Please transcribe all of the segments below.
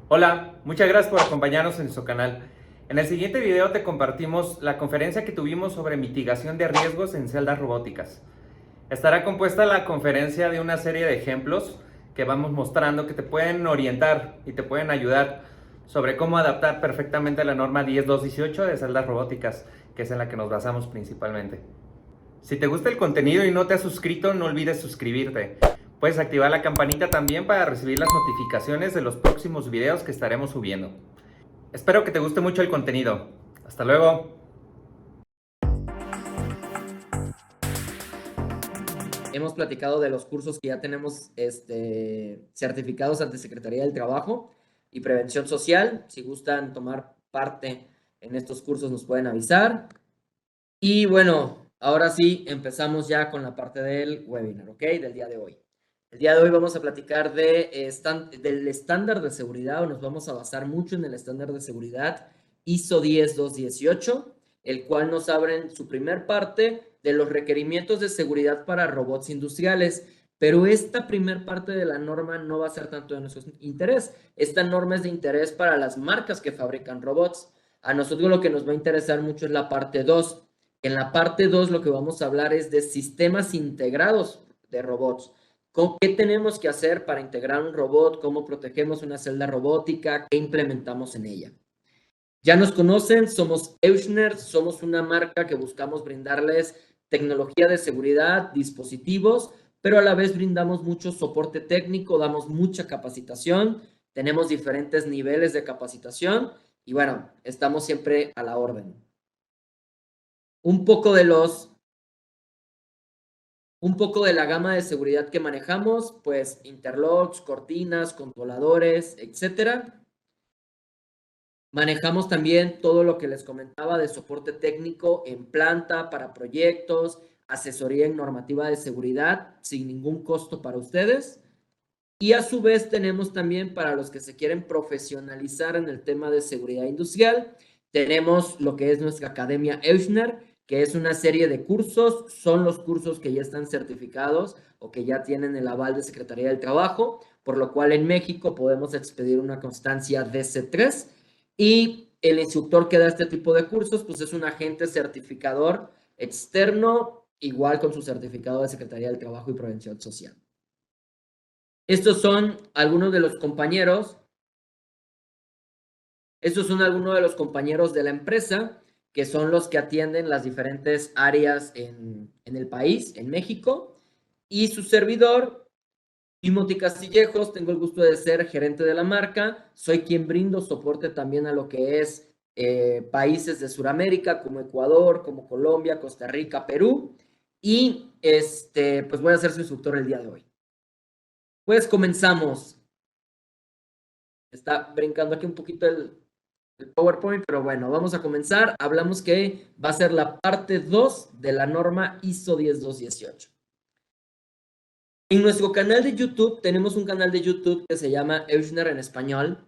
Hola, muchas gracias por acompañarnos en nuestro canal. En el siguiente video te compartimos la conferencia que tuvimos sobre mitigación de riesgos en celdas robóticas. Estará compuesta la conferencia de una serie de ejemplos que vamos mostrando que te pueden orientar y te pueden ayudar sobre cómo adaptar perfectamente la norma 10218 de celdas robóticas, que es en la que nos basamos principalmente. Si te gusta el contenido y no te has suscrito, no olvides suscribirte. Puedes activar la campanita también para recibir las notificaciones de los próximos videos que estaremos subiendo. Espero que te guste mucho el contenido. Hasta luego. Hemos platicado de los cursos que ya tenemos certificados ante Secretaría del Trabajo y Prevención Social. Si gustan tomar parte en estos cursos, nos pueden avisar. Y bueno, ahora sí, empezamos ya con la parte del webinar, ¿ok? Del día de hoy. El día de hoy vamos a platicar del estándar de seguridad, o nos vamos a basar mucho en el estándar de seguridad ISO 10218, el cual nos abre en su primer parte de los requerimientos de seguridad para robots industriales. Pero esta primer parte de la norma no va a ser tanto de nuestro interés. Esta norma es de interés para las marcas que fabrican robots. A nosotros lo que nos va a interesar mucho es la parte 2. En la parte 2 lo que vamos a hablar es de sistemas integrados de robots. ¿Qué tenemos que hacer para integrar un robot? ¿Cómo protegemos una celda robótica? ¿Qué implementamos en ella? Ya nos conocen, somos Euchner, somos una marca que buscamos brindarles tecnología de seguridad, dispositivos, pero a la vez brindamos mucho soporte técnico, damos mucha capacitación, tenemos diferentes niveles de capacitación y bueno, estamos siempre a la orden. Un poco de la gama de seguridad que manejamos, pues interlocks, cortinas, controladores, etcétera. Manejamos también todo lo que les comentaba de soporte técnico en planta para proyectos, asesoría en normativa de seguridad sin ningún costo para ustedes. Y a su vez tenemos también para los que se quieren profesionalizar en el tema de seguridad industrial, tenemos lo que es nuestra Academia Euchner, que es una serie de cursos, son los cursos que ya están certificados o que ya tienen el aval de Secretaría del Trabajo, por lo cual en México podemos expedir una constancia DC3 y el instructor que da este tipo de cursos, pues es un agente certificador externo, igual con su certificado de Secretaría del Trabajo y Prevención Social. Estos son algunos de los compañeros. Estos son algunos de los compañeros de la empresa que son los que atienden las diferentes áreas en el país, en México. Y su servidor, Timothy Castillejos, tengo el gusto de ser gerente de la marca. Soy quien brindo soporte también a lo que es países de Sudamérica, como Ecuador, como Colombia, Costa Rica, Perú. Y pues voy a ser su instructor el día de hoy. Pues comenzamos. Está brincando aquí un poquito el PowerPoint, pero bueno, vamos a comenzar. Hablamos que va a ser la parte 2 de la norma ISO 10218. En nuestro canal de YouTube, tenemos un canal de YouTube que se llama Euchner en español.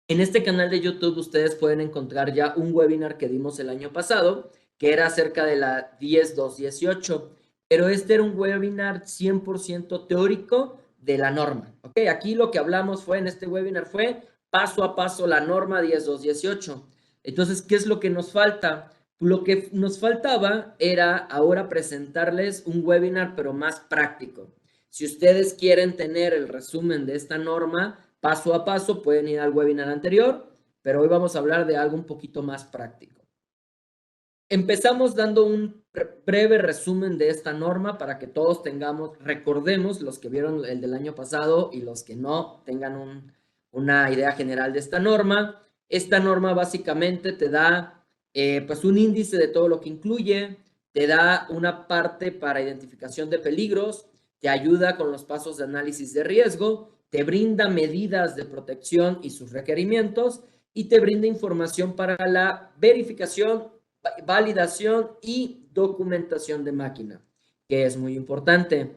En este canal de YouTube ustedes pueden encontrar ya un webinar que dimos el año pasado, que era acerca de la 10218, pero este era un webinar 100% teórico de la norma. ¿Ok? Aquí lo que hablamos fue, en este webinar fue paso a paso la norma 10218. Entonces, ¿qué es lo que nos falta? Lo que nos faltaba era ahora presentarles un webinar, pero más práctico. Si ustedes quieren tener el resumen de esta norma, paso a paso, pueden ir al webinar anterior, pero hoy vamos a hablar de algo un poquito más práctico. Empezamos dando un breve resumen de esta norma para que todos recordemos, los que vieron el del año pasado y los que no, tengan una idea general de esta norma. Esta norma básicamente te da pues un índice de todo lo que incluye, te da una parte para identificación de peligros, te ayuda con los pasos de análisis de riesgo, te brinda medidas de protección y sus requerimientos y te brinda información para la verificación, validación y documentación de máquina, que es muy importante.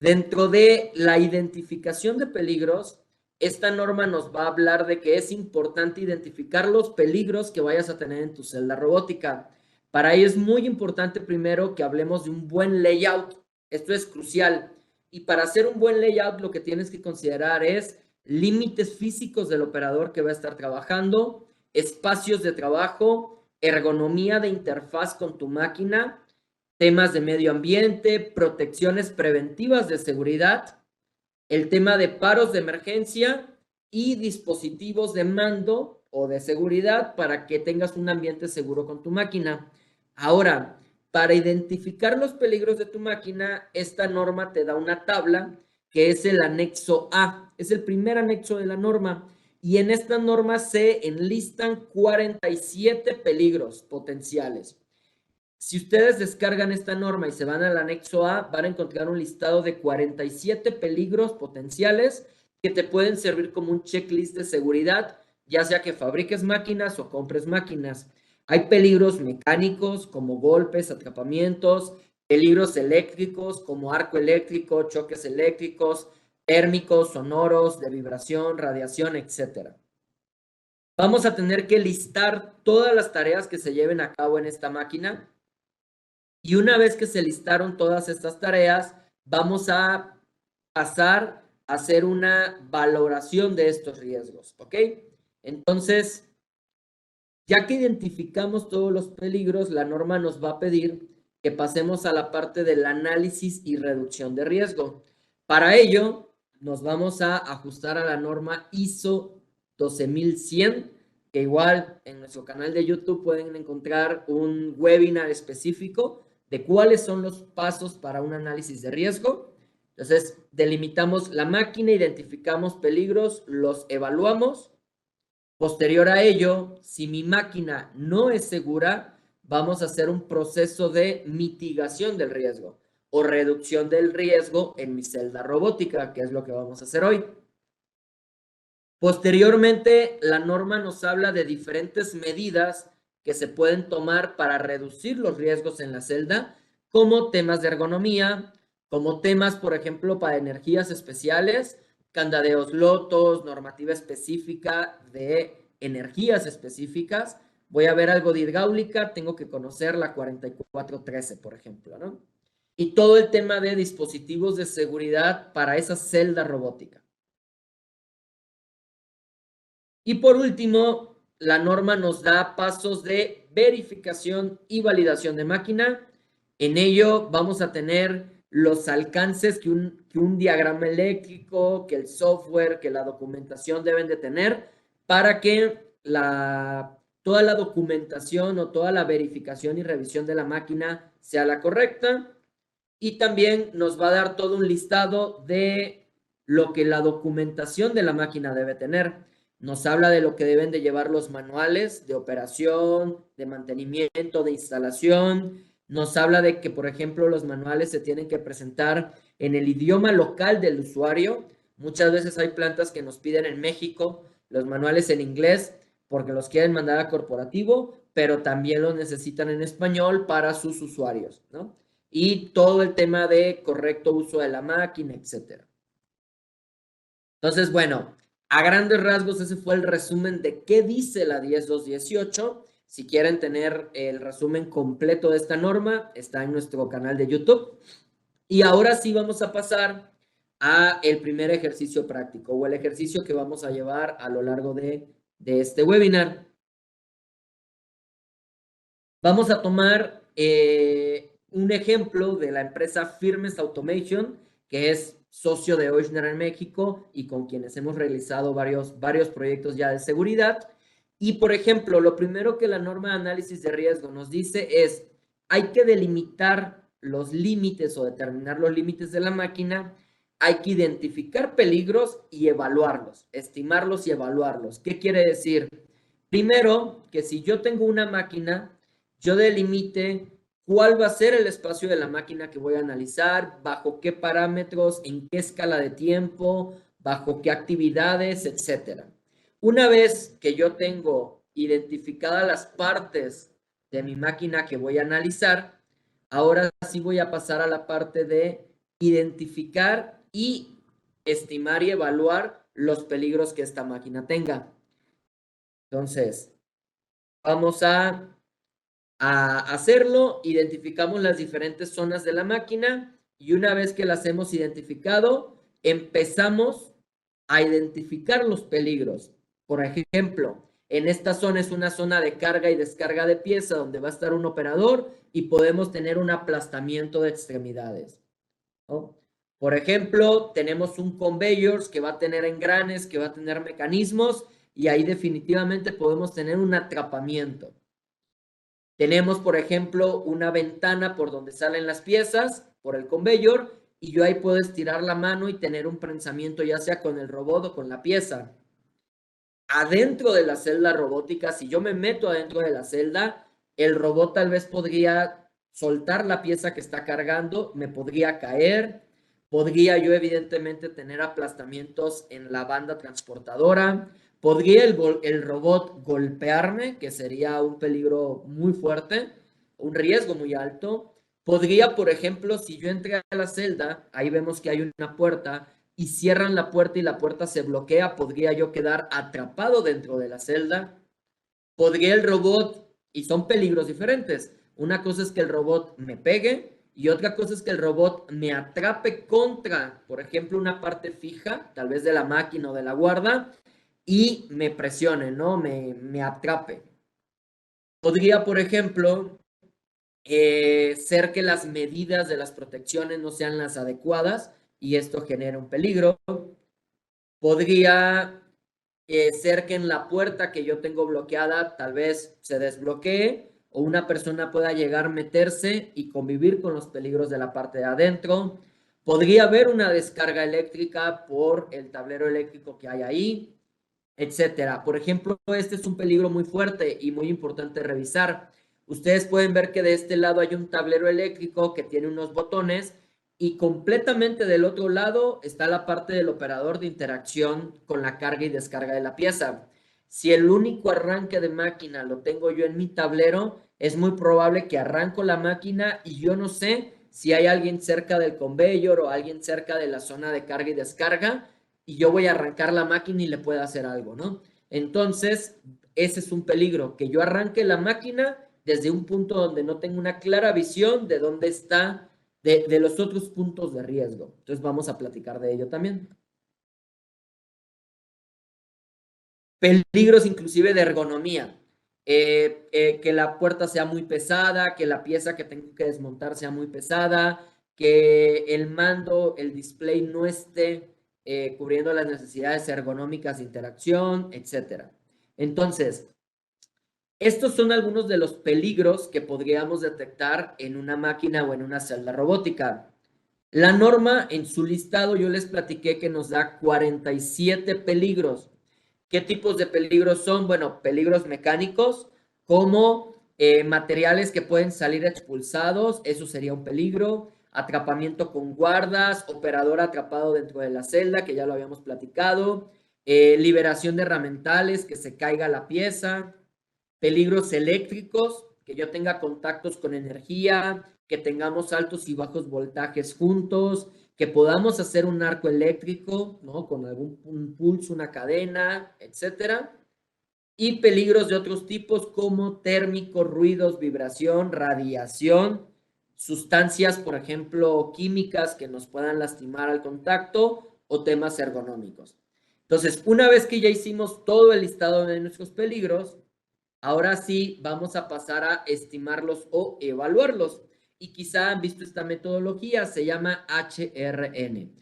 Dentro de la identificación de peligros, esta norma nos va a hablar de que es importante identificar los peligros que vayas a tener en tu celda robótica. Para ello es muy importante primero que hablemos de un buen layout. Esto es crucial. Y para hacer un buen layout lo que tienes que considerar es límites físicos del operador que va a estar trabajando, espacios de trabajo, ergonomía de interfaz con tu máquina, temas de medio ambiente, protecciones preventivas de seguridad, el tema de paros de emergencia y dispositivos de mando o de seguridad para que tengas un ambiente seguro con tu máquina. Ahora, para identificar los peligros de tu máquina, esta norma te da una tabla que es el anexo A, es el primer anexo de la norma. Y en esta norma se enlistan 47 peligros potenciales. Si ustedes descargan esta norma y se van al anexo A, van a encontrar un listado de 47 peligros potenciales que te pueden servir como un checklist de seguridad, ya sea que fabriques máquinas o compres máquinas. Hay peligros mecánicos como golpes, atrapamientos, peligros eléctricos como arco eléctrico, choques eléctricos, térmicos, sonoros, de vibración, radiación, etc. Vamos a tener que listar todas las tareas que se lleven a cabo en esta máquina. Y una vez que se listaron todas estas tareas, vamos a pasar a hacer una valoración de estos riesgos, ¿ok? Entonces, ya que identificamos todos los peligros, la norma nos va a pedir que pasemos a la parte del análisis y reducción de riesgo. Para ello, nos vamos a ajustar a la norma ISO 12100, que igual en nuestro canal de YouTube pueden encontrar un webinar específico de cuáles son los pasos para un análisis de riesgo. Entonces, delimitamos la máquina, identificamos peligros, los evaluamos. Posterior a ello, si mi máquina no es segura, vamos a hacer un proceso de mitigación del riesgo o reducción del riesgo en mi celda robótica, que es lo que vamos a hacer hoy. Posteriormente, la norma nos habla de diferentes medidas que se pueden tomar para reducir los riesgos en la celda, como temas de ergonomía, como temas, por ejemplo, para energías especiales, candadeos lotos, normativa específica de energías específicas. Voy a ver algo de hidráulica, tengo que conocer la 4413, por ejemplo, ¿no? Y todo el tema de dispositivos de seguridad para esa celda robótica. Y por último, la norma nos da pasos de verificación y validación de máquina. En ello vamos a tener los alcances que un diagrama eléctrico, que el software, que la documentación deben de tener para que toda la documentación o toda la verificación y revisión de la máquina sea la correcta. Y también nos va a dar todo un listado de lo que la documentación de la máquina debe tener. Nos habla de lo que deben de llevar los manuales de operación, de mantenimiento, de instalación. Nos habla de que, por ejemplo, los manuales se tienen que presentar en el idioma local del usuario. Muchas veces hay plantas que nos piden en México los manuales en inglés porque los quieren mandar a corporativo, pero también los necesitan en español para sus usuarios, ¿no? Y todo el tema de correcto uso de la máquina, etcétera. Entonces, bueno, a grandes rasgos ese fue el resumen de qué dice la 10218. Si quieren tener el resumen completo de esta norma, está en nuestro canal de YouTube. Y ahora sí vamos a pasar a el primer ejercicio práctico o el ejercicio que vamos a llevar a lo largo de este webinar. Vamos a tomar un ejemplo de la empresa Firmes Automation, que es socio de Ochsner en México y con quienes hemos realizado varios proyectos ya de seguridad. Y, por ejemplo, lo primero que la norma de análisis de riesgo nos dice es, hay que delimitar los límites o determinar los límites de la máquina, hay que identificar peligros y evaluarlos, estimarlos y evaluarlos. ¿Qué quiere decir? Primero, que si yo tengo una máquina, yo delimite cuál va a ser el espacio de la máquina que voy a analizar, bajo qué parámetros, en qué escala de tiempo, bajo qué actividades, etcétera. Una vez que yo tengo identificadas las partes de mi máquina que voy a analizar, ahora sí voy a pasar a la parte de identificar y estimar y evaluar los peligros que esta máquina tenga. Entonces, vamos a hacerlo, identificamos las diferentes zonas de la máquina y una vez que las hemos identificado, empezamos a identificar los peligros. Por ejemplo, en esta zona es una zona de carga y descarga de pieza donde va a estar un operador y podemos tener un aplastamiento de extremidades, ¿no? Por ejemplo, tenemos un conveyors que va a tener engranes, que va a tener mecanismos y ahí definitivamente podemos tener un atrapamiento. Tenemos, por ejemplo, una ventana por donde salen las piezas, por el conveyor, y yo ahí puedo estirar la mano y tener un prensamiento ya sea con el robot o con la pieza. Adentro de la celda robótica, si yo me meto adentro de la celda, el robot tal vez podría soltar la pieza que está cargando, me podría caer, podría yo evidentemente tener aplastamientos en la banda transportadora, podría el robot golpearme, que sería un peligro muy fuerte, un riesgo muy alto. Podría, por ejemplo, si yo entré a la celda, ahí vemos que hay una puerta, y cierran la puerta y la puerta se bloquea, podría yo quedar atrapado dentro de la celda. Podría el robot, y son peligros diferentes. Una cosa es que el robot me pegue y otra cosa es que el robot me atrape contra, por ejemplo, una parte fija, tal vez de la máquina o de la guarda, y me presione, ¿no? Me atrape. Podría, por ejemplo, ser que las medidas de las protecciones no sean las adecuadas y esto genera un peligro. Podría ser que en la puerta que yo tengo bloqueada tal vez se desbloquee o una persona pueda llegar, meterse y convivir con los peligros de la parte de adentro. Podría haber una descarga eléctrica por el tablero eléctrico que hay ahí, etcétera. Por ejemplo, este es un peligro muy fuerte y muy importante revisar. Ustedes pueden ver que de este lado hay un tablero eléctrico que tiene unos botones y completamente del otro lado está la parte del operador de interacción con la carga y descarga de la pieza. Si el único arranque de máquina lo tengo yo en mi tablero, es muy probable que arranco la máquina y yo no sé si hay alguien cerca del conveyor o alguien cerca de la zona de carga y descarga y yo voy a arrancar la máquina y le pueda hacer algo, ¿no? Entonces, ese es un peligro, que yo arranque la máquina desde un punto donde no tengo una clara visión de dónde está, de los otros puntos de riesgo. Entonces, vamos a platicar de ello también. Peligros inclusive de ergonomía. Que la puerta sea muy pesada, que la pieza que tengo que desmontar sea muy pesada, que el mando, el display no esté cubriendo las necesidades ergonómicas de interacción, etc. Entonces, estos son algunos de los peligros que podríamos detectar en una máquina o en una celda robótica. La norma en su listado yo les platiqué que nos da 47 peligros. ¿Qué tipos de peligros son? Bueno, peligros mecánicos, como materiales que pueden salir expulsados, eso sería un peligro. Atrapamiento con guardas, operador atrapado dentro de la celda, que ya lo habíamos platicado. Liberación de herramientales, que se caiga la pieza. Peligros eléctricos, que yo tenga contactos con energía, que tengamos altos y bajos voltajes juntos, que podamos hacer un arco eléctrico, ¿no? Con algún pulso, una cadena, etcétera. Y peligros de otros tipos como térmicos, ruidos, vibración, radiación, sustancias, por ejemplo, químicas que nos puedan lastimar al contacto o temas ergonómicos. Entonces, una vez que ya hicimos todo el listado de nuestros peligros, ahora sí vamos a pasar a estimarlos o evaluarlos. Y quizá han visto esta metodología, se llama HRN.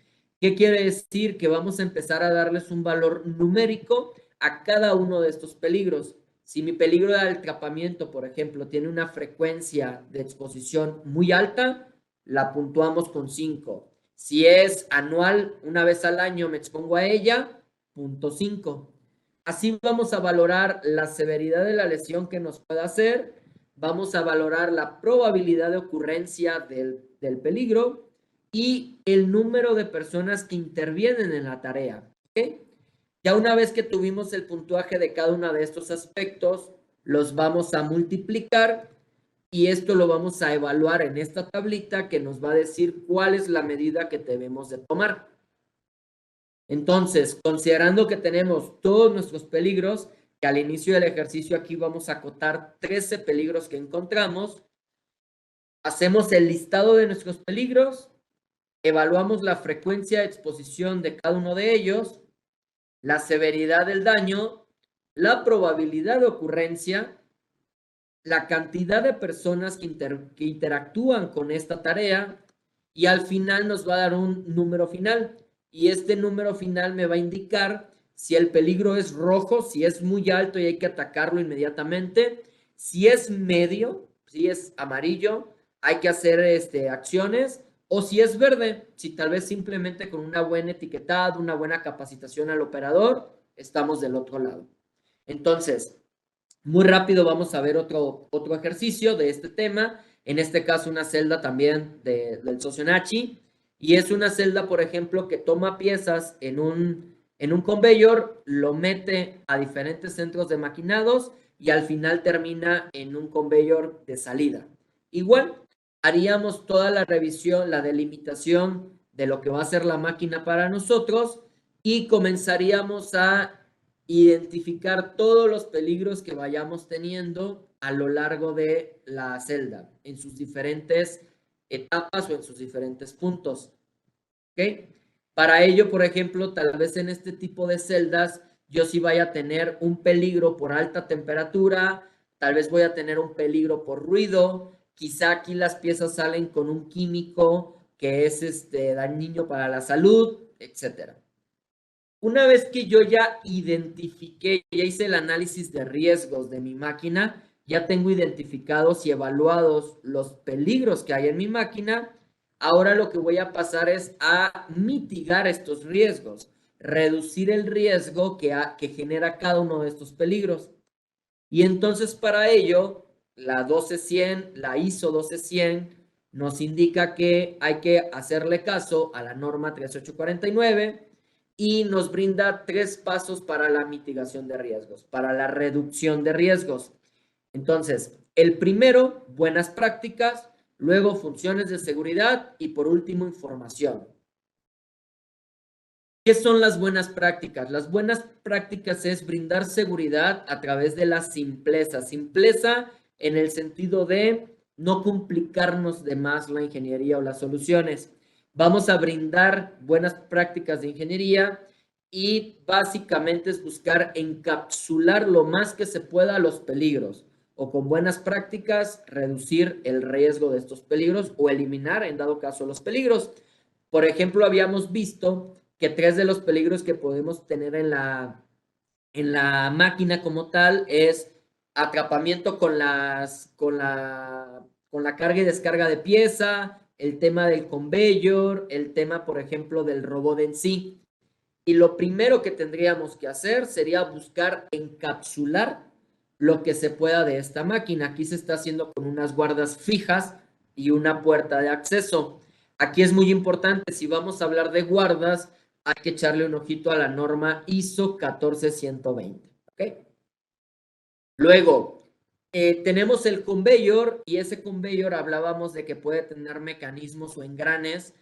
¿Qué quiere decir? Que vamos a empezar a darles un valor numérico a cada uno de estos peligros. Si mi peligro de atrapamiento, por ejemplo, tiene una frecuencia de exposición muy alta, la puntuamos con 5. Si es anual, una vez al año me expongo a ella, 0.5. Así vamos a valorar la severidad de la lesión que nos pueda hacer, vamos a valorar la probabilidad de ocurrencia del peligro y el número de personas que intervienen en la tarea. ¿Okay? Ya una vez que tuvimos el puntuaje de cada uno de estos aspectos, los vamos a multiplicar y esto lo vamos a evaluar en esta tablita que nos va a decir cuál es la medida que debemos de tomar. Entonces, considerando que tenemos todos nuestros peligros, que al inicio del ejercicio aquí vamos a acotar 13 peligros que encontramos, hacemos el listado de nuestros peligros, evaluamos la frecuencia de exposición de cada uno de ellos la severidad del daño, la probabilidad de ocurrencia, la cantidad de personas que interactúan con esta tarea y al final nos va a dar un número final. Y este número final me va a indicar si el peligro es rojo, si es muy alto y hay que atacarlo inmediatamente, si es medio, si es amarillo, hay que hacer acciones, o si es verde, si tal vez simplemente con una buena etiquetad, una buena capacitación al operador, estamos del otro lado. Entonces, muy rápido vamos a ver otro ejercicio de este tema, en este caso una celda también del Socionachi, y es una celda, por ejemplo, que toma piezas en un conveyor, lo mete a diferentes centros de maquinados y al final termina en un conveyor de salida. Igual, haríamos toda la revisión, la delimitación de lo que va a ser la máquina para nosotros y comenzaríamos a identificar todos los peligros que vayamos teniendo a lo largo de la celda, en sus diferentes etapas o en sus diferentes puntos. ¿Ok? Para ello, por ejemplo, tal vez en este tipo de celdas, yo sí vaya a tener un peligro por alta temperatura, tal vez voy a tener un peligro por ruido, quizá aquí las piezas salen con un químico que es dañino para la salud, etcétera. Una vez que yo ya identifiqué, ya hice el análisis de riesgos de mi máquina, ya tengo identificados y evaluados los peligros que hay en mi máquina, ahora lo que voy a pasar es a mitigar estos riesgos, reducir el riesgo que genera cada uno de estos peligros. Y entonces para ello, la 12100, la ISO 12100, nos indica que hay que hacerle caso a la norma 3849 y nos brinda 3 pasos para la mitigación de riesgos, para la reducción de riesgos. Entonces, el primero, buenas prácticas, luego funciones de seguridad y por último, información. ¿Qué son las buenas prácticas? Las buenas prácticas es brindar seguridad a través de la simpleza. Simpleza en el sentido de no complicarnos de más la ingeniería o las soluciones. Vamos a brindar buenas prácticas de ingeniería y básicamente es buscar encapsular lo más que se pueda los peligros o con buenas prácticas reducir el riesgo de estos peligros o eliminar en dado caso los peligros. Por ejemplo, habíamos visto que 3 de los peligros que podemos tener en la máquina como tal es atrapamiento con la carga y descarga de pieza, el tema del conveyor, el tema, por ejemplo, del robot en sí. Y lo primero que tendríamos que hacer sería buscar encapsular lo que se pueda de esta máquina. Aquí se está haciendo con unas guardas fijas y una puerta de acceso. Aquí es muy importante, si vamos a hablar de guardas, hay que echarle un ojito a la norma ISO 14120. ¿Ok? Luego, tenemos el conveyor y ese conveyor hablábamos de que puede tener mecanismos o engranes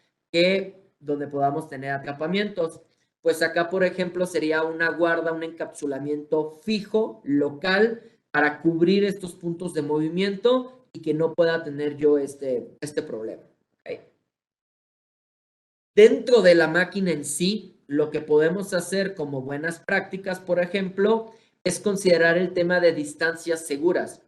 donde podamos tener atrapamientos. Pues acá, por ejemplo, sería una guarda, un encapsulamiento fijo, local, para cubrir estos puntos de movimiento y que no pueda tener yo este problema. ¿Okay? Dentro de la máquina en sí, lo que podemos hacer como buenas prácticas, por ejemplo, es considerar el tema de distancias seguras.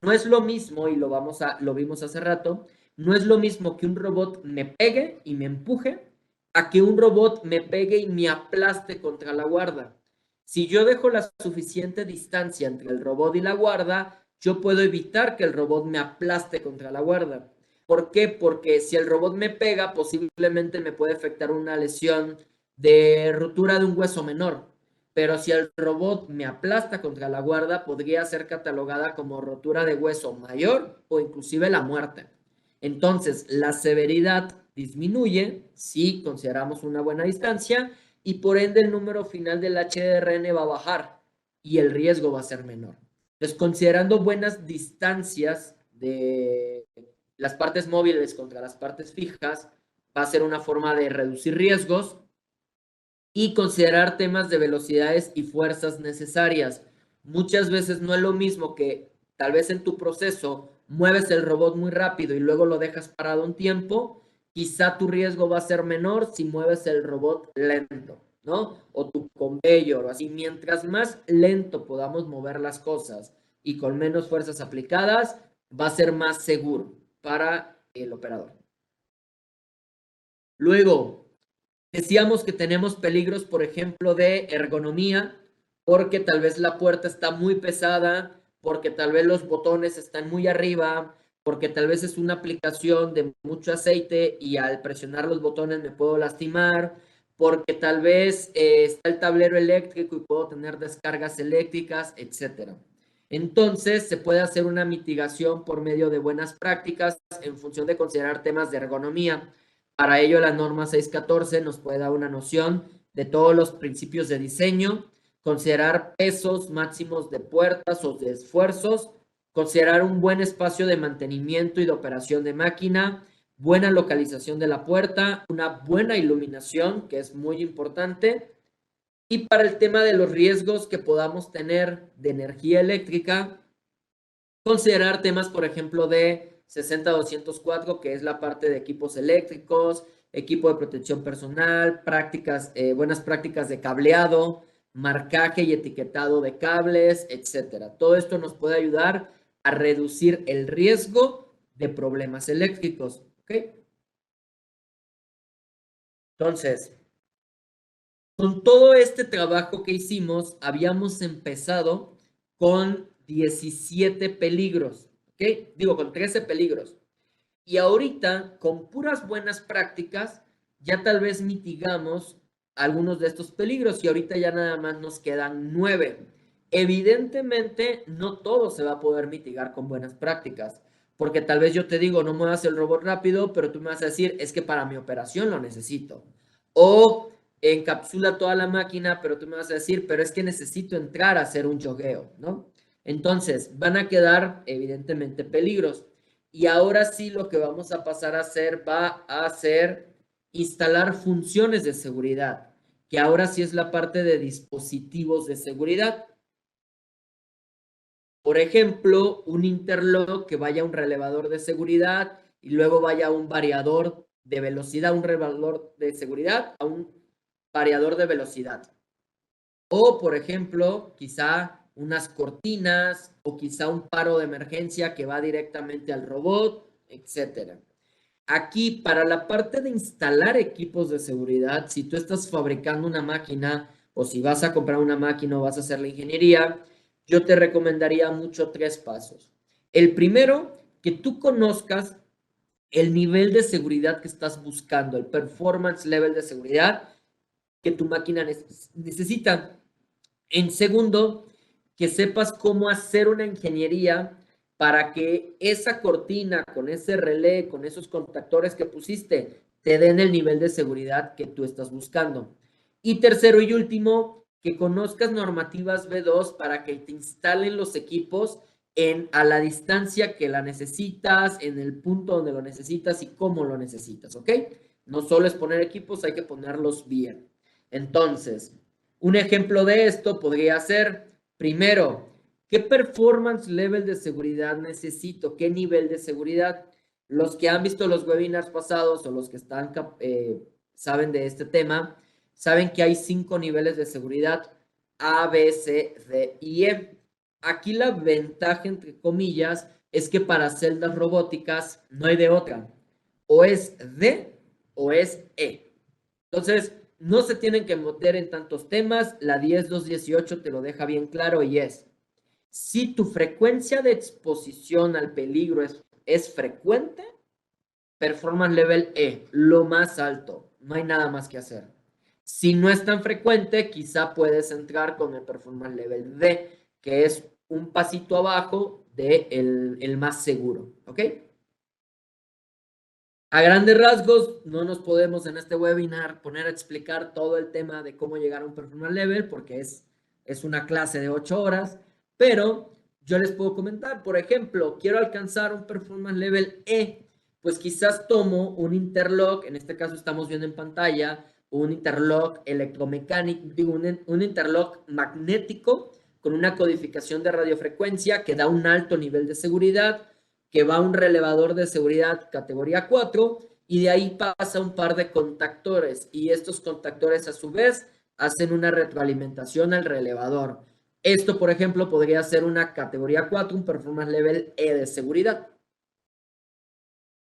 No es lo mismo, y lo vimos hace rato, no es lo mismo que un robot me pegue y me empuje a que un robot me pegue y me aplaste contra la guarda. Si yo dejo la suficiente distancia entre el robot y la guarda, yo puedo evitar que el robot me aplaste contra la guarda. ¿Por qué? Porque si el robot me pega, posiblemente me puede afectar una lesión de ruptura de un hueso menor. Pero si el robot me aplasta contra la guarda, podría ser catalogada como rotura de hueso mayor o inclusive la muerte. Entonces, la severidad disminuye si consideramos una buena distancia y por ende el número final del HDRN va a bajar y el riesgo va a ser menor. Entonces, considerando buenas distancias de las partes móviles contra las partes fijas, va a ser una forma de reducir riesgos y considerar temas de velocidades y fuerzas necesarias. Muchas veces no es lo mismo que tal vez en tu proceso mueves el robot muy rápido y luego lo dejas parado un tiempo, quizá tu riesgo va a ser menor si mueves el robot lento, ¿no? O tu conveyor, o así. Mientras más lento podamos mover las cosas y con menos fuerzas aplicadas, va a ser más seguro para el operador. Luego, decíamos que tenemos peligros, por ejemplo, de ergonomía, porque tal vez la puerta está muy pesada, porque tal vez los botones están muy arriba, porque tal vez es una aplicación de mucho aceite y al presionar los botones me puedo lastimar, porque tal vez está el tablero eléctrico y puedo tener descargas eléctricas, etc. Entonces, se puede hacer una mitigación por medio de buenas prácticas en función de considerar temas de ergonomía. Para ello, la norma 614 nos puede dar una noción de todos los principios de diseño, considerar pesos máximos de puertas o de esfuerzos, considerar un buen espacio de mantenimiento y de operación de máquina, buena localización de la puerta, una buena iluminación, que es muy importante, y para el tema de los riesgos que podamos tener de energía eléctrica, considerar temas, por ejemplo, de 60204, que es la parte de equipos eléctricos, equipo de protección personal, prácticas, buenas prácticas de cableado, marcaje y etiquetado de cables, etcétera. Todo esto nos puede ayudar a reducir el riesgo de problemas eléctricos. ¿Ok? Entonces, con todo este trabajo que hicimos, habíamos empezado con 17 peligros, ¿ok? Digo, con 13 peligros. Y ahorita, con puras buenas prácticas, ya tal vez mitigamos algunos de estos peligros y ahorita ya nada más nos quedan 9. Evidentemente, no todo se va a poder mitigar con buenas prácticas, porque tal vez yo te digo, no muevas el robot rápido, pero tú me vas a decir, es que para mi operación lo necesito. O encapsula toda la máquina, pero tú me vas a decir, pero es que necesito entrar a hacer un jogueo, ¿no? Entonces, van a quedar evidentemente peligros. Y ahora sí lo que vamos a pasar a hacer va a ser instalar funciones de seguridad, que ahora sí es la parte de dispositivos de seguridad. Por ejemplo, un interlock que vaya a un relevador de seguridad y luego vaya a un variador de velocidad, un relevador de seguridad a un variador de velocidad. O, por ejemplo, quizá unas cortinas o quizá un paro de emergencia que va directamente al robot, etcétera. Aquí, para la parte de instalar equipos de seguridad, si tú estás fabricando una máquina o si vas a comprar una máquina o vas a hacer la ingeniería, yo te recomendaría mucho 3 pasos. El primero, que tú conozcas el nivel de seguridad que estás buscando, el performance level de seguridad que tu máquina necesita. En segundo, que sepas cómo hacer una ingeniería para que esa cortina con ese relé, con esos contactores que pusiste, te den el nivel de seguridad que tú estás buscando. Y tercero y último, que conozcas normativas B2 para que te instalen los equipos a la distancia que la necesitas, en el punto donde lo necesitas y cómo lo necesitas, ¿ok? No solo es poner equipos, hay que ponerlos bien. Entonces, un ejemplo de esto podría ser, primero, ¿qué performance level de seguridad necesito? ¿Qué nivel de seguridad? Los que han visto los webinars pasados o los que están, saben de este tema, saben que hay 5 niveles de seguridad: A, B, C, D y E. Aquí la ventaja, entre comillas, es que para celdas robóticas no hay de otra. O es D o es E. Entonces, no se tienen que meter en tantos temas. La 10218 te lo deja bien claro y es, si tu frecuencia de exposición al peligro es frecuente, performance level E, lo más alto. No hay nada más que hacer. Si no es tan frecuente, quizá puedes entrar con el performance level D, que es un pasito abajo de el más seguro. ¿Ok? A grandes rasgos, no nos podemos en este webinar poner a explicar todo el tema de cómo llegar a un performance level porque es una clase de 8 horas, pero yo les puedo comentar, por ejemplo, quiero alcanzar un performance level E, pues quizás tomo un interlock, en este caso estamos viendo en pantalla, un interlock electromecánico, digo, un interlock magnético con una codificación de radiofrecuencia que da un alto nivel de seguridad, que va a un relevador de seguridad categoría 4 y de ahí pasa un par de contactores y estos contactores a su vez hacen una retroalimentación al relevador. Esto, por ejemplo, podría ser una categoría 4, un performance level E de seguridad.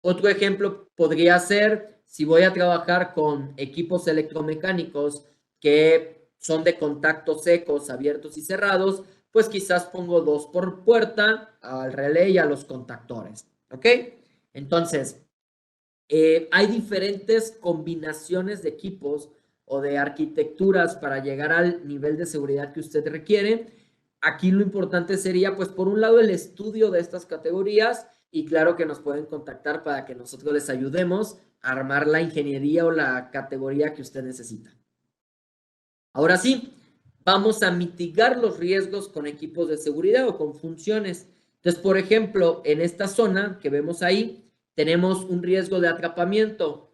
Otro ejemplo podría ser si voy a trabajar con equipos electromecánicos que son de contactos secos, abiertos y cerrados, pues quizás pongo 2 por puerta al relé y a los contactores. ¿Ok? Entonces, hay diferentes combinaciones de equipos o de arquitecturas para llegar al nivel de seguridad que usted requiere. Aquí lo importante sería, pues, por un lado, el estudio de estas categorías y claro que nos pueden contactar para que nosotros les ayudemos a armar la ingeniería o la categoría que usted necesita. Ahora sí, vamos a mitigar los riesgos con equipos de seguridad o con funciones. Entonces, por ejemplo, en esta zona que vemos ahí, tenemos un riesgo de atrapamiento.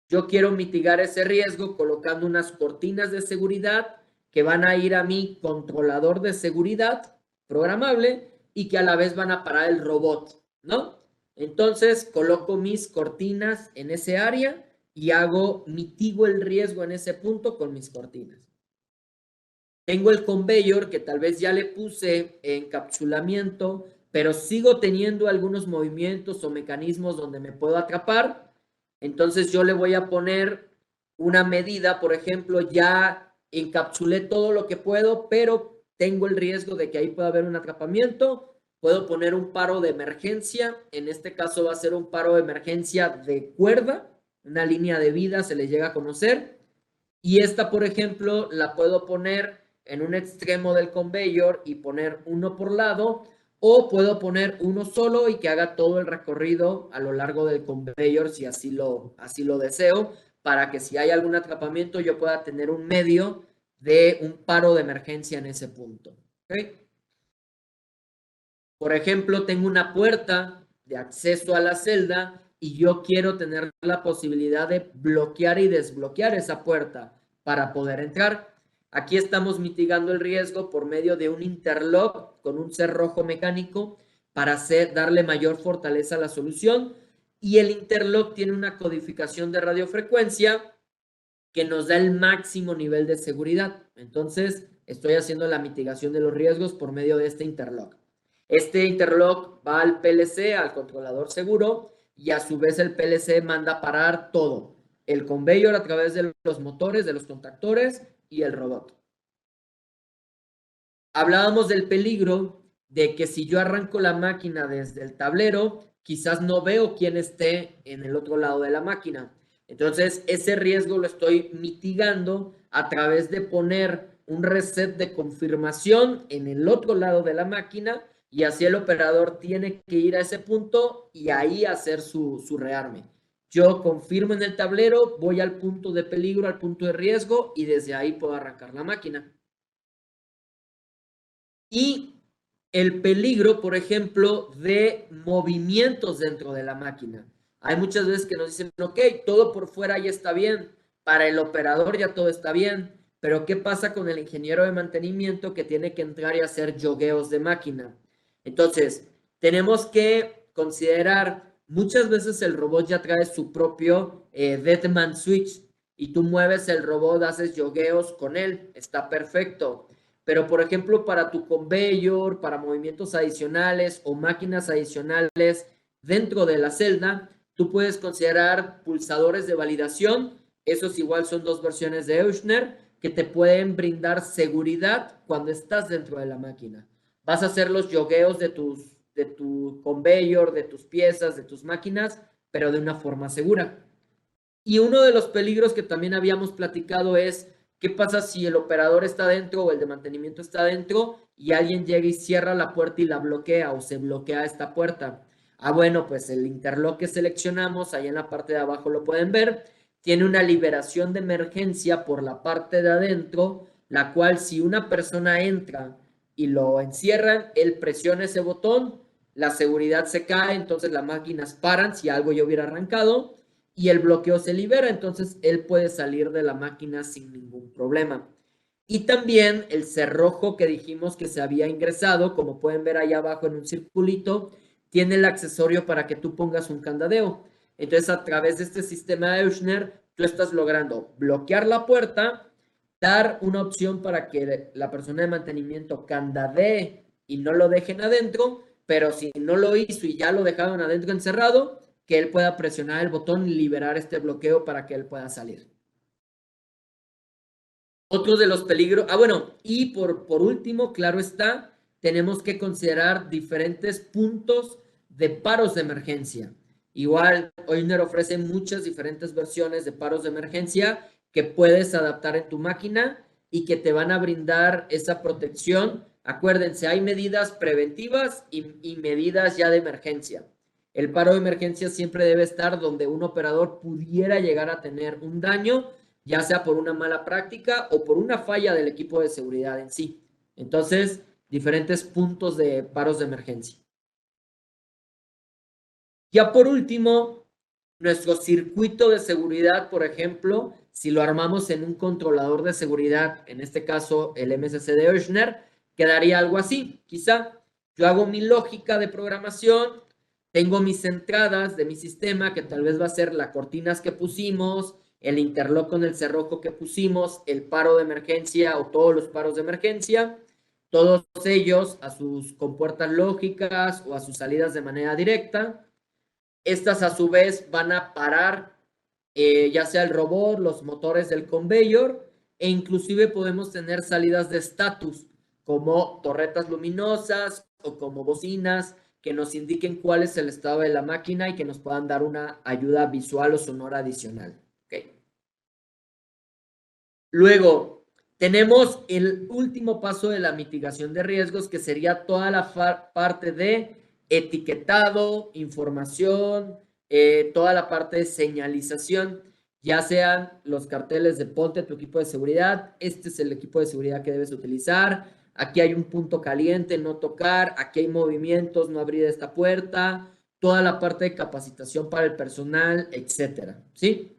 Yo quiero mitigar ese riesgo colocando unas cortinas de seguridad que van a ir a mi controlador de seguridad programable y que a la vez van a parar el robot, ¿no? Entonces, coloco mis cortinas en ese área y mitigo el riesgo en ese punto con mis cortinas. Tengo el conveyor que tal vez ya le puse encapsulamiento, pero sigo teniendo algunos movimientos o mecanismos donde me puedo atrapar. Entonces yo le voy a poner una medida, por ejemplo, ya encapsulé todo lo que puedo, pero tengo el riesgo de que ahí pueda haber un atrapamiento. Puedo poner un paro de emergencia. En este caso va a ser un paro de emergencia de cuerda, una línea de vida se le llega a conocer. Y esta, por ejemplo, la puedo poner en un extremo del conveyor y poner uno por lado, o puedo poner uno solo y que haga todo el recorrido a lo largo del conveyor si así lo deseo, para que si hay algún atrapamiento yo pueda tener un medio de un paro de emergencia en ese punto. ¿Okay? Por ejemplo, tengo una puerta de acceso a la celda y yo quiero tener la posibilidad de bloquear y desbloquear esa puerta para poder entrar. Aquí estamos mitigando el riesgo por medio de un interlock con un cerrojo mecánico para darle mayor fortaleza a la solución. Y el interlock tiene una codificación de radiofrecuencia que nos da el máximo nivel de seguridad. Entonces, estoy haciendo la mitigación de los riesgos por medio de este interlock. Este interlock va al PLC, al controlador seguro, y a su vez el PLC manda parar todo. El conveyor a través de los motores, de los contactores y el robot. Hablábamos del peligro de que si yo arranco la máquina desde el tablero, quizás no veo quién esté en el otro lado de la máquina. Entonces, ese riesgo lo estoy mitigando a través de poner un reset de confirmación en el otro lado de la máquina y así el operador tiene que ir a ese punto y ahí hacer su rearme. Yo confirmo en el tablero, voy al punto de peligro, al punto de riesgo y desde ahí puedo arrancar la máquina. Y el peligro, por ejemplo, de movimientos dentro de la máquina. Hay muchas veces que nos dicen, ok, todo por fuera ya está bien, para el operador ya todo está bien, pero ¿qué pasa con el ingeniero de mantenimiento que tiene que entrar y hacer yogueos de máquina? Entonces, tenemos que considerar, muchas veces el robot ya trae su propio Deadman Switch y tú mueves el robot, haces yogueos con él, está perfecto. Pero, por ejemplo, para tu conveyor, para movimientos adicionales o máquinas adicionales dentro de la celda, tú puedes considerar pulsadores de validación. Esos igual son dos versiones de Euchner que te pueden brindar seguridad cuando estás dentro de la máquina. Vas a hacer los yogueos de tu conveyor, de tus piezas, de tus máquinas, pero de una forma segura. Y uno de los peligros que también habíamos platicado es qué pasa si el operador está dentro o el de mantenimiento está dentro y alguien llega y cierra la puerta y la bloquea o se bloquea esta puerta. Bueno, pues el interlock que seleccionamos, ahí en la parte de abajo lo pueden ver, tiene una liberación de emergencia por la parte de adentro, la cual si una persona entra y lo encierran, él presiona ese botón, la seguridad se cae, entonces las máquinas paran si algo ya hubiera arrancado y el bloqueo se libera, entonces él puede salir de la máquina sin ningún problema. Y también el cerrojo que dijimos que se había ingresado, como pueden ver ahí abajo en un circulito, tiene el accesorio para que tú pongas un candadeo. Entonces, a través de este sistema de Euchner, tú estás logrando bloquear la puerta, dar una opción para que la persona de mantenimiento candadee y no lo dejen adentro, pero si no lo hizo y ya lo dejaron adentro encerrado, que él pueda presionar el botón y liberar este bloqueo para que él pueda salir. Otro de los peligros, bueno, y por último, claro está, tenemos que considerar diferentes puntos de paros de emergencia. Igual, Oiner ofrece muchas diferentes versiones de paros de emergencia que puedes adaptar en tu máquina y que te van a brindar esa protección. Acuérdense, hay medidas preventivas y medidas ya de emergencia. El paro de emergencia siempre debe estar donde un operador pudiera llegar a tener un daño, ya sea por una mala práctica o por una falla del equipo de seguridad en sí. Entonces, diferentes puntos de paros de emergencia. Ya por último, nuestro circuito de seguridad, por ejemplo, si lo armamos en un controlador de seguridad, en este caso el MSC de Oechner, quedaría algo así. Quizá yo hago mi lógica de programación, tengo mis entradas de mi sistema, que tal vez va a ser las cortinas que pusimos, el interlock con el cerrojo que pusimos, el paro de emergencia o todos los paros de emergencia, todos ellos a sus compuertas lógicas o a sus salidas de manera directa. Estas a su vez van a parar ya sea el robot, los motores del conveyor, e inclusive podemos tener salidas de estatus como torretas luminosas o como bocinas que nos indiquen cuál es el estado de la máquina y que nos puedan dar una ayuda visual o sonora adicional. Okay. Luego, tenemos el último paso de la mitigación de riesgos, que sería toda la parte de etiquetado, información, toda la parte de señalización, ya sean los carteles de ponte tu equipo de seguridad, este es el equipo de seguridad que debes utilizar, aquí hay un punto caliente, no tocar, aquí hay movimientos, no abrir esta puerta, toda la parte de capacitación para el personal, etcétera, ¿sí?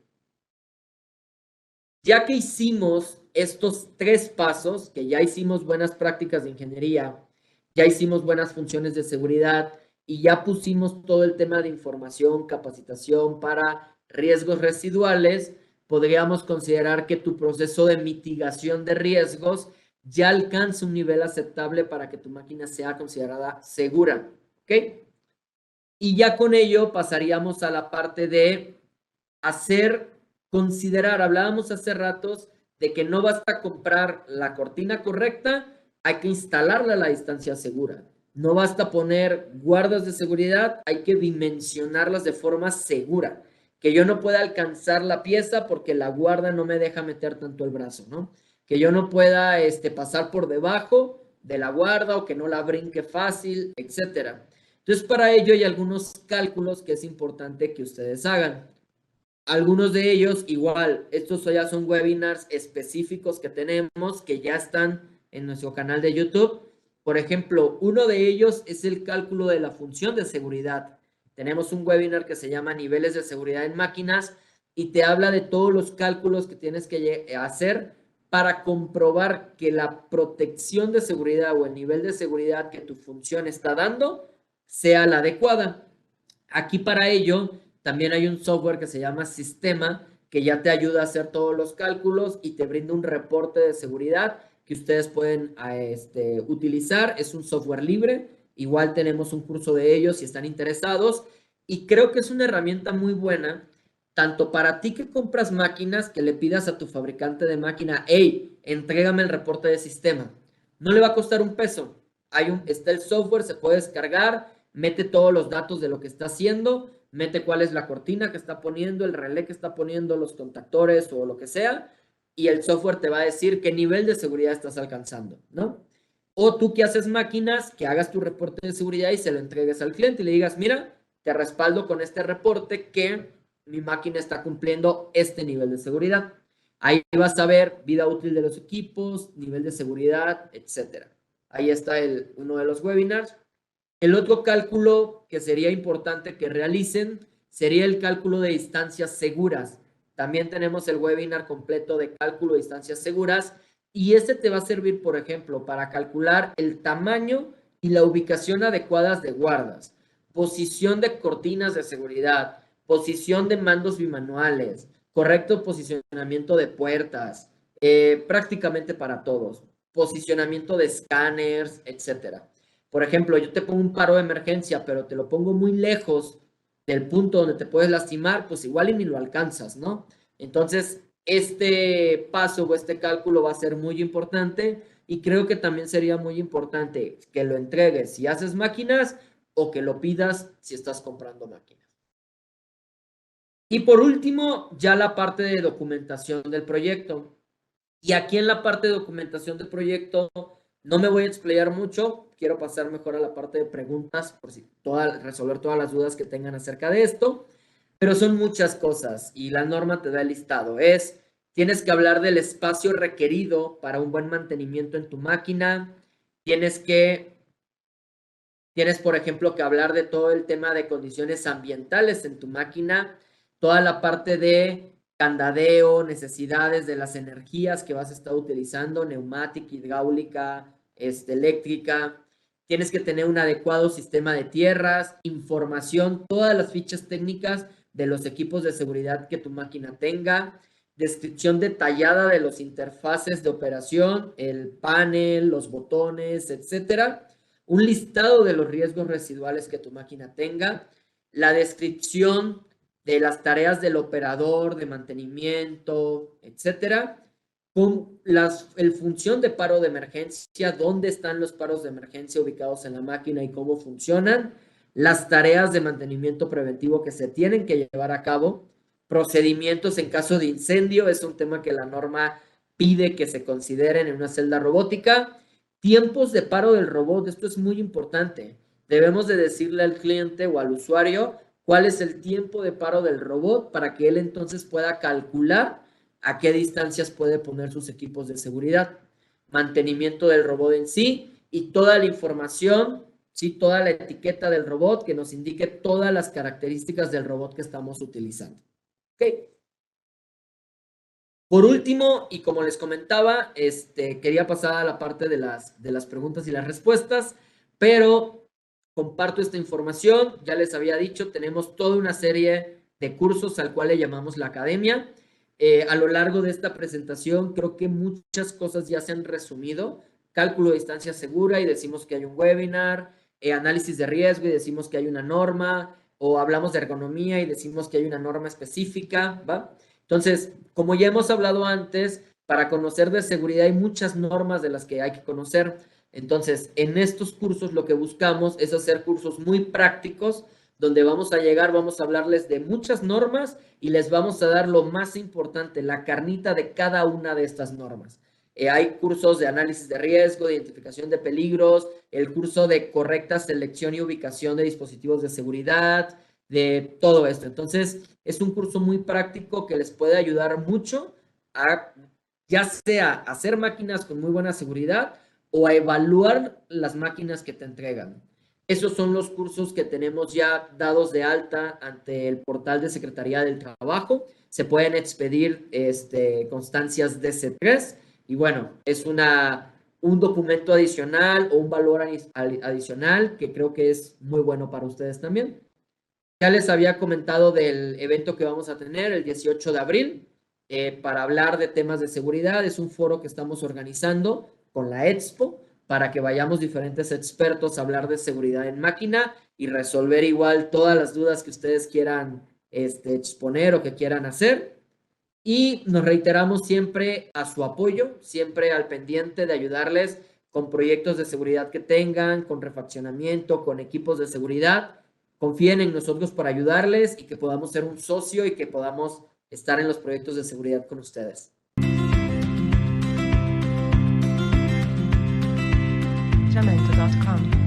Ya que hicimos estos 3 pasos, que ya hicimos buenas prácticas de ingeniería, ya hicimos buenas funciones de seguridad y ya pusimos todo el tema de información, capacitación para riesgos residuales, podríamos considerar que tu proceso de mitigación de riesgos ya alcanza un nivel aceptable para que tu máquina sea considerada segura, ¿ok? Y ya con ello pasaríamos a la parte de considerar, hablábamos hace ratos de que no basta comprar la cortina correcta, hay que instalarla a la distancia segura. No basta poner guardas de seguridad, hay que dimensionarlas de forma segura. Que yo no pueda alcanzar la pieza porque la guarda no me deja meter tanto el brazo, ¿no? Que yo no pueda pasar por debajo de la guarda o que no la brinque fácil, etcétera. Entonces, para ello hay algunos cálculos que es importante que ustedes hagan. Algunos de ellos, igual, estos ya son webinars específicos que tenemos, que ya están en nuestro canal de YouTube. Por ejemplo, uno de ellos es el cálculo de la función de seguridad. Tenemos un webinar que se llama Niveles de seguridad en máquinas y te habla de todos los cálculos que tienes que hacer para comprobar que la protección de seguridad o el nivel de seguridad que tu función está dando sea la adecuada. Aquí para ello también hay un software que se llama Sistema, que ya te ayuda a hacer todos los cálculos y te brinda un reporte de seguridad que ustedes pueden utilizar. Es un software libre. Igual tenemos un curso de ellos si están interesados. Y creo que es una herramienta muy buena, tanto para ti que compras máquinas, que le pidas a tu fabricante de máquina, hey, entrégame el reporte de sistema. No le va a costar un peso. Está el software, se puede descargar, mete todos los datos de lo que está haciendo, mete cuál es la cortina que está poniendo, el relé que está poniendo, los contactores o lo que sea, y el software te va a decir qué nivel de seguridad estás alcanzando, ¿no? O tú que haces máquinas, que hagas tu reporte de seguridad y se lo entregues al cliente y le digas, mira, te respaldo con este reporte que mi máquina está cumpliendo este nivel de seguridad. Ahí vas a ver vida útil de los equipos, nivel de seguridad, etcétera. Ahí está uno de los webinars. El otro cálculo que sería importante que realicen sería el cálculo de distancias seguras. También tenemos el webinar completo de cálculo de distancias seguras y este te va a servir, por ejemplo, para calcular el tamaño y la ubicación adecuadas de guardas, posición de cortinas de seguridad, posición de mandos bimanuales, correcto posicionamiento de puertas, prácticamente para todos. Posicionamiento de escáneres, etcétera. Por ejemplo, yo te pongo un paro de emergencia, pero te lo pongo muy lejos del punto donde te puedes lastimar, pues igual y ni lo alcanzas, ¿no? Entonces, este paso o este cálculo va a ser muy importante y creo que también sería muy importante que lo entregues si haces máquinas o que lo pidas si estás comprando máquinas. Y por último, ya la parte de documentación del proyecto. Y aquí en la parte de documentación del proyecto no me voy a explayar mucho, quiero pasar mejor a la parte de preguntas por si resolver todas las dudas que tengan acerca de esto, pero son muchas cosas y la norma te da el listado. Tienes que hablar del espacio requerido para un buen mantenimiento en tu máquina, tienes, por ejemplo, que hablar de todo el tema de condiciones ambientales en tu máquina, toda la parte de candadeo, necesidades de las energías que vas a estar utilizando, neumática, hidráulica, eléctrica. Tienes que tener un adecuado sistema de tierras, información, todas las fichas técnicas de los equipos de seguridad que tu máquina tenga, descripción detallada de los interfaces de operación, el panel, los botones, etcétera. Un listado de los riesgos residuales que tu máquina tenga, la descripción de las tareas del operador, de mantenimiento, etcétera, con el función de paro de emergencia, dónde están los paros de emergencia ubicados en la máquina y cómo funcionan, las tareas de mantenimiento preventivo que se tienen que llevar a cabo, procedimientos en caso de incendio, es un tema que la norma pide que se consideren en una celda robótica, tiempos de paro del robot, esto es muy importante, debemos de decirle al cliente o al usuario cuál es el tiempo de paro del robot para que él entonces pueda calcular a qué distancias puede poner sus equipos de seguridad, mantenimiento del robot en sí y toda la información, ¿sí? Toda la etiqueta del robot que nos indique todas las características del robot que estamos utilizando. ¿Ok? Por último, y como les comentaba, quería pasar a la parte de las preguntas y las respuestas, pero comparto esta información, ya les había dicho, tenemos toda una serie de cursos al cual le llamamos la academia. A lo largo de esta presentación creo que muchas cosas ya se han resumido. Cálculo de distancia segura y decimos que hay un webinar, análisis de riesgo y decimos que hay una norma, o hablamos de ergonomía y decimos que hay una norma específica, ¿va? Entonces, como ya hemos hablado antes, para conocer de seguridad hay muchas normas de las que hay que conocer. Entonces, en estos cursos lo que buscamos es hacer cursos muy prácticos, donde vamos a hablarles de muchas normas y les vamos a dar lo más importante, la carnita de cada una de estas normas. Hay cursos de análisis de riesgo, de identificación de peligros, el curso de correcta selección y ubicación de dispositivos de seguridad, de todo esto. Entonces, es un curso muy práctico que les puede ayudar mucho a, ya sea hacer máquinas con muy buena seguridad o a evaluar las máquinas que te entregan. Esos son los cursos que tenemos ya dados de alta ante el portal de Secretaría del Trabajo. Se pueden expedir constancias DC3 y bueno, es un documento adicional o un valor adicional que creo que es muy bueno para ustedes también. Ya les había comentado del evento que vamos a tener el 18 de abril para hablar de temas de seguridad. Es un foro que estamos organizando con la Expo para que vayamos diferentes expertos a hablar de seguridad en máquina y resolver igual todas las dudas que ustedes quieran exponer o que quieran hacer. Y nos reiteramos siempre a su apoyo, siempre al pendiente de ayudarles con proyectos de seguridad que tengan, con refaccionamiento, con equipos de seguridad. Confíen en nosotros para ayudarles y que podamos ser un socio y que podamos estar en los proyectos de seguridad con ustedes. Jamendo.com